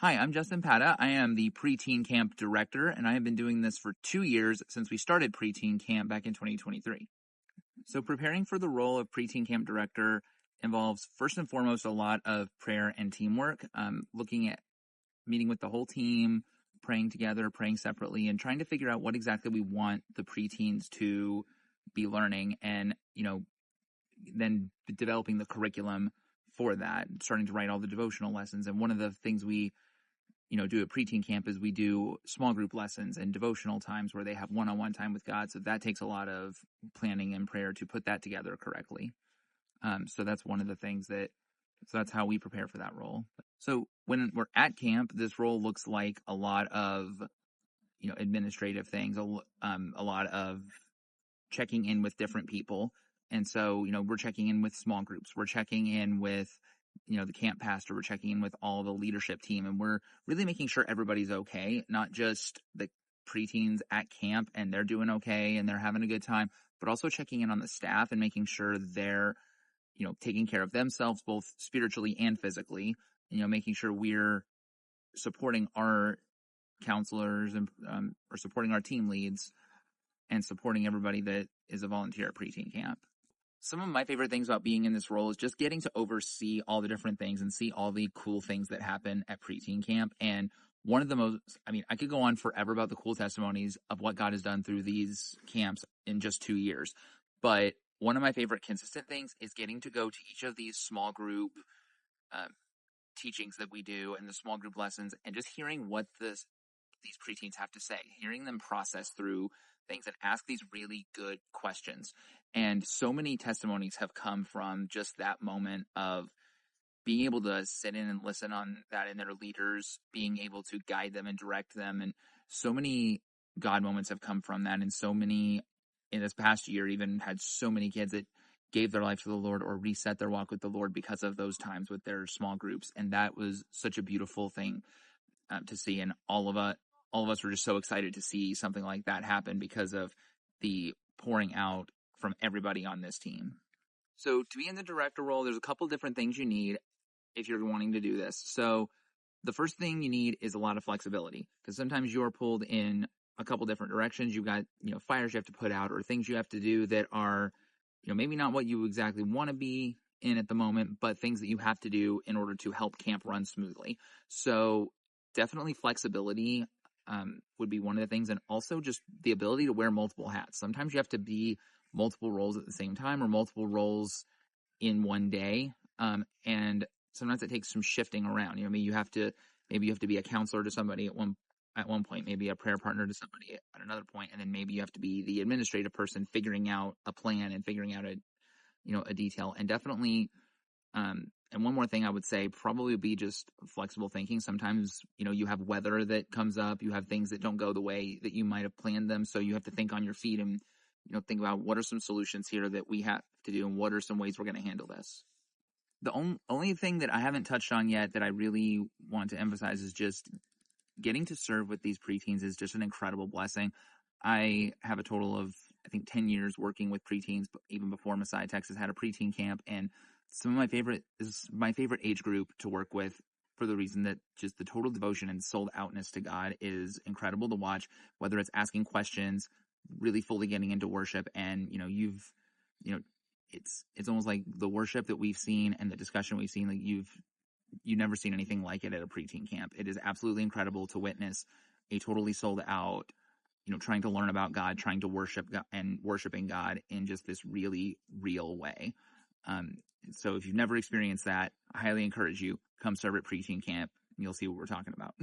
Hi, I'm Justin Pata. I am the Preteen Camp Director, and I have been doing this for 2 years since we started Preteen Camp back in 2023. So preparing for the role of Preteen Camp Director involves, first and foremost, a lot of prayer and teamwork, looking at meeting with the whole team, praying together, praying separately, and trying to figure out what exactly we want the preteens to be learning, and, then developing the curriculum for that, starting to write all the devotional lessons. And one of the things we do at Preteen Camp is we do small group lessons and devotional times where they have one-on-one time with God. So that takes a lot of planning and prayer to put that together correctly. So that's one of the things so that's how we prepare for that role. So when we're at camp, this role looks like a lot of, administrative things, a lot of checking in with different people. And so, we're checking in with small groups. We're checking in with the camp pastor. We're checking in with all the leadership team, and we're really making sure everybody's okay, not just the preteens at camp and they're doing okay and they're having a good time, but also checking in on the staff and making sure they're, taking care of themselves, both spiritually and physically, making sure we're supporting our counselors and, or supporting our team leads and supporting everybody that is a volunteer at Preteen Camp. Some of my favorite things about being in this role is just getting to oversee all the different things and see all the cool things that happen at Preteen Camp. And one of the most, I could go on forever about the cool testimonies of what God has done through these camps in just 2 years. But one of my favorite consistent things is getting to go to each of these small group teachings that we do and the small group lessons, and just hearing what these preteens have to say, hearing them process through things and ask these really good questions. And so many testimonies have come from just that moment of being able to sit in and listen on that, and their leaders being able to guide them and direct them. And so many God moments have come from that. And so many in this past year, even had so many kids that gave their life to the Lord or reset their walk with the Lord because of those times with their small groups. And that was such a beautiful thing to see. And all of us were just so excited to see something like that happen because of the pouring out from everybody on this team. So to be in the director role, there's a couple different things you need if you're wanting to do this. So the first thing you need is a lot of flexibility, because sometimes you're pulled in a couple different directions. You've got, fires you have to put out or things you have to do that are, maybe not what you exactly want to be in at the moment, but things that you have to do in order to help camp run smoothly. So definitely flexibility would be one of the things, and also just the ability to wear multiple hats. Sometimes you have to be multiple roles at the same time, or multiple roles in one day, and sometimes it takes some shifting around. You have to be a counselor to somebody at one point, maybe a prayer partner to somebody at another point, and then maybe you have to be the administrative person figuring out a plan and figuring out a detail. And definitely, and one more thing I would say probably would be just flexible thinking. Sometimes, you have weather that comes up, you have things that don't go the way that you might have planned them. So you have to think on your feet and, think about what are some solutions here that we have to do and what are some ways we're going to handle this. The only thing that I haven't touched on yet that I really want to emphasize is just getting to serve with these preteens is just an incredible blessing. I have a total of, 10 years working with preteens, but even before Messiah, Texas had a preteen camp, and my favorite age group to work with, for the reason that just the total devotion and sold outness to God is incredible to watch, whether it's asking questions, really fully getting into worship. And, it's almost like the worship that we've seen and the discussion we've seen, like you've never seen anything like it at a preteen camp. It is absolutely incredible to witness a totally sold out, trying to learn about God, trying to worship God and worshiping God in just this really real way. So if you've never experienced that, I highly encourage you, come serve at Preteen Camp and you'll see what we're talking about.